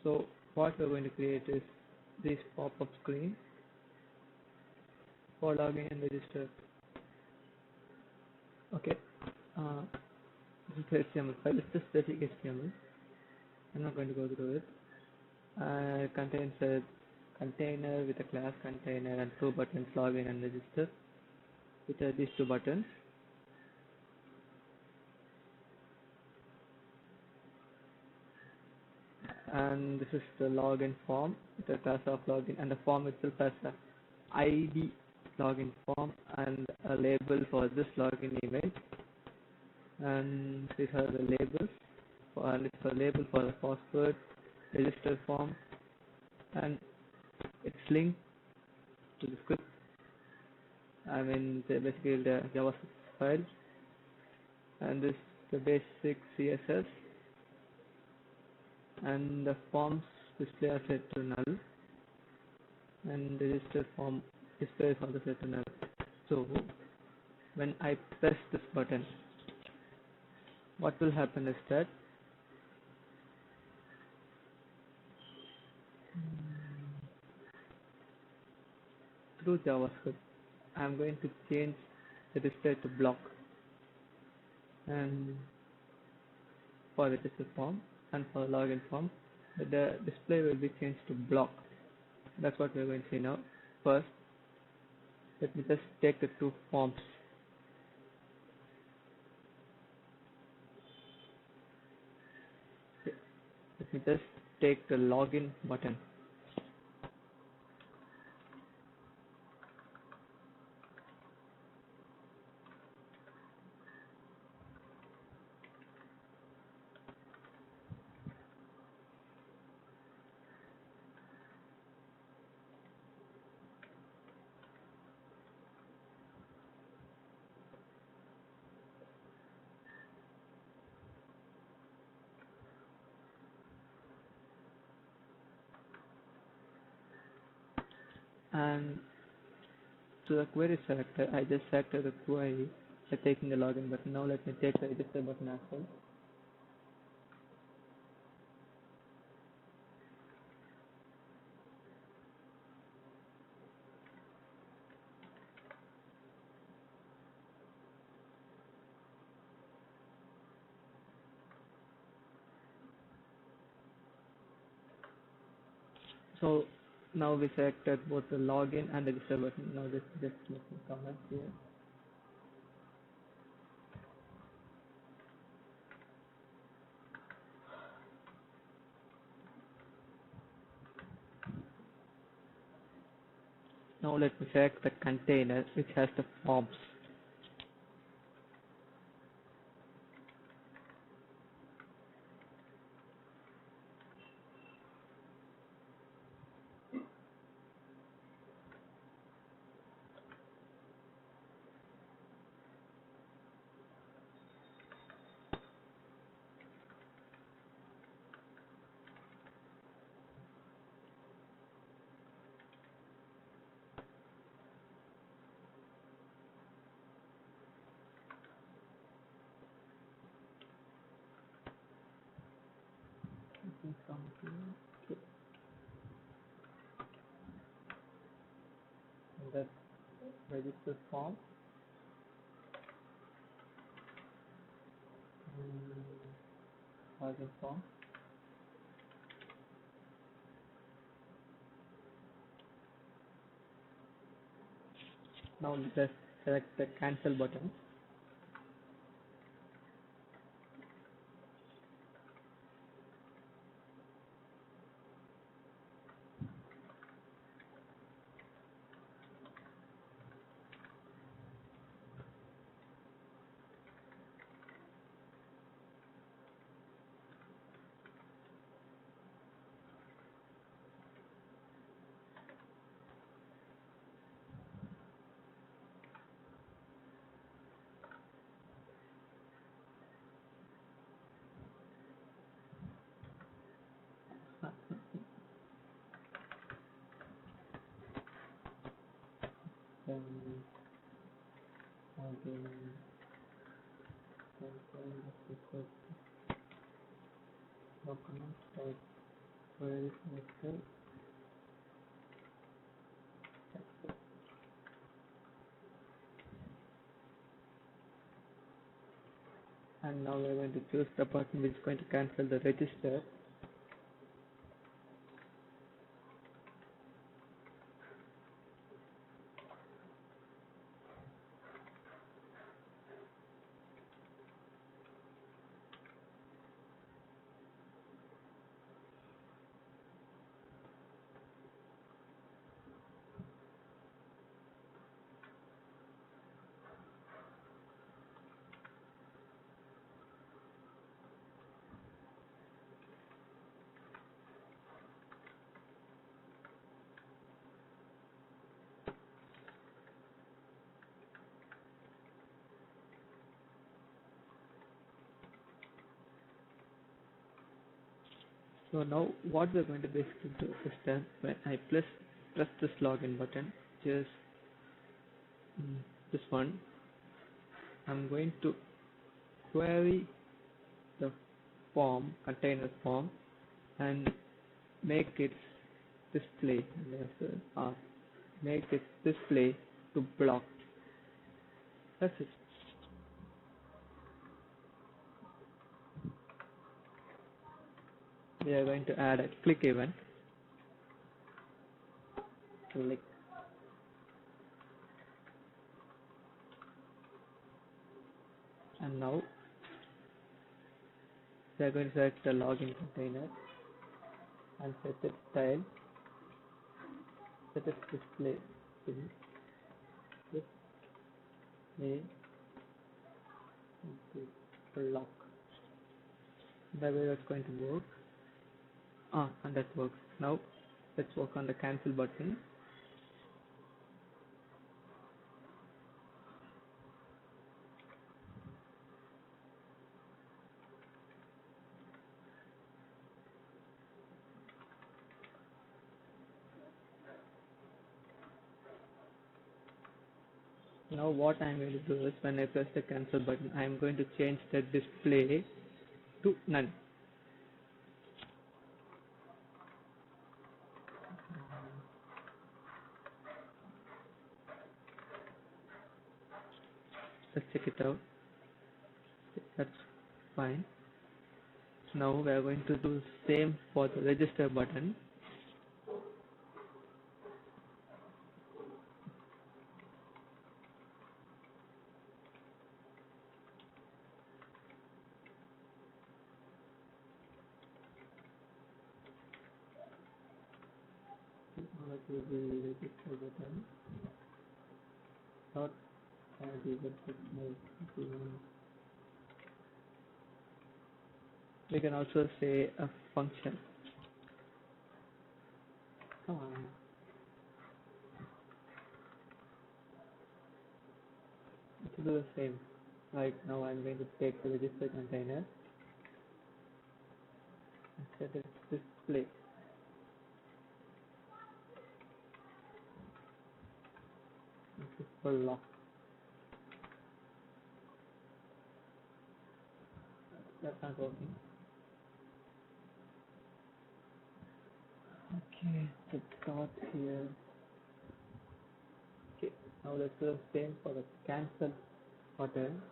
So what we're going to create is this pop-up screen for login and register. Okay, uh, this is HTML file. It's just basic HTML. I'm not going to go through it. It contains a container with a class container and two buttons, login and register, which are these two buttons. And this is the login form, the class of login, and the form itself has a ID login form and a label for this login email. And these are the labels, and it's a label for the password, register form, and it's linked to the script. I mean, basically the JavaScript file, and this the basic CSS, and the forms display are set to null, and the register form display is also set to null. So when I press this button, what will happen is that through JavaScript, I'm going to change the display to block, and for the register form and for the login form, the display will be changed to block. That's what we're going to see now. First, let me just take the two forms. Let me just take the login button. And to the query selector, I just selected the query by taking the login button. Now let me take the register button as well. So now we selected both the login and the register button. Now just let me comment here. Now let me select the container which has the forms. Let me come here. Okay. And that register form. Login form. Now just select the cancel button. Then again cancel the document type query selector. And now we're going to choose the button which is going to cancel the register. So now what we're going to basically do is that when I press this login button, just this one, I'm going to query the form, container form, and make it display, make it display to block. That's it. We are going to add a click event. Click. And now we are going to select the login container and set its style, set its display to display to lock. The way that's going to work. And that works. Now let's work on the cancel button. Now what I'm going to do is when I press the cancel button, I'm going to change the display to none. Let's check it out. That's fine. Now we are going to do the same for the register button. That will be register button. Dot add event signal. We can also say a function. Come on. To do the same. Right now I'm going to take the register container and set its display. This is for lock. That's not working. Okay, the dot here. Okay, now let's do the same for the cancel button.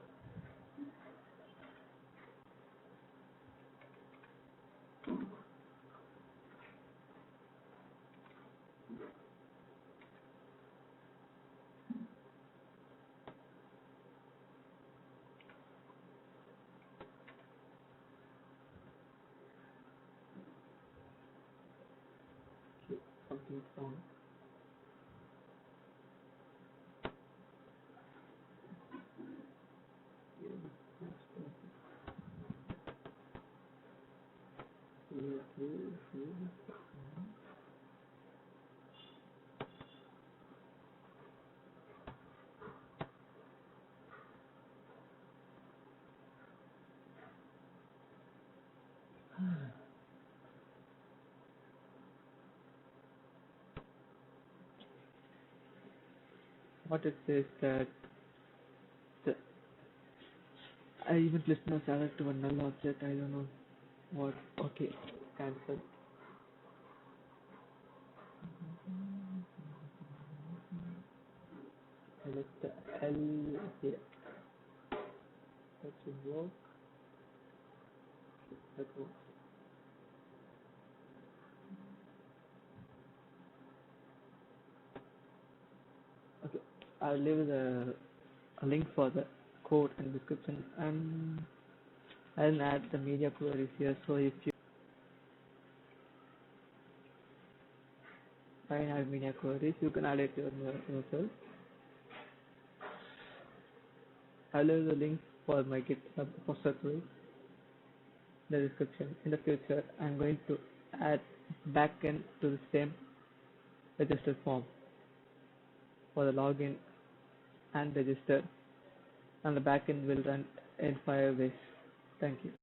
Okay, something's wrong. What it says that the event listener added to a null object. I don't know what. Okay, cancel. select L here. That should work. That works. Okay, I'll leave a link for the code and description, and I'll add the media queries here. So if you have media queries, you can add it yourself. I'll leave the link for my GitHub repository, the description. In the future, I'm going to add backend to the same register form for the login and register, and the backend will run in Firebase. Thank you.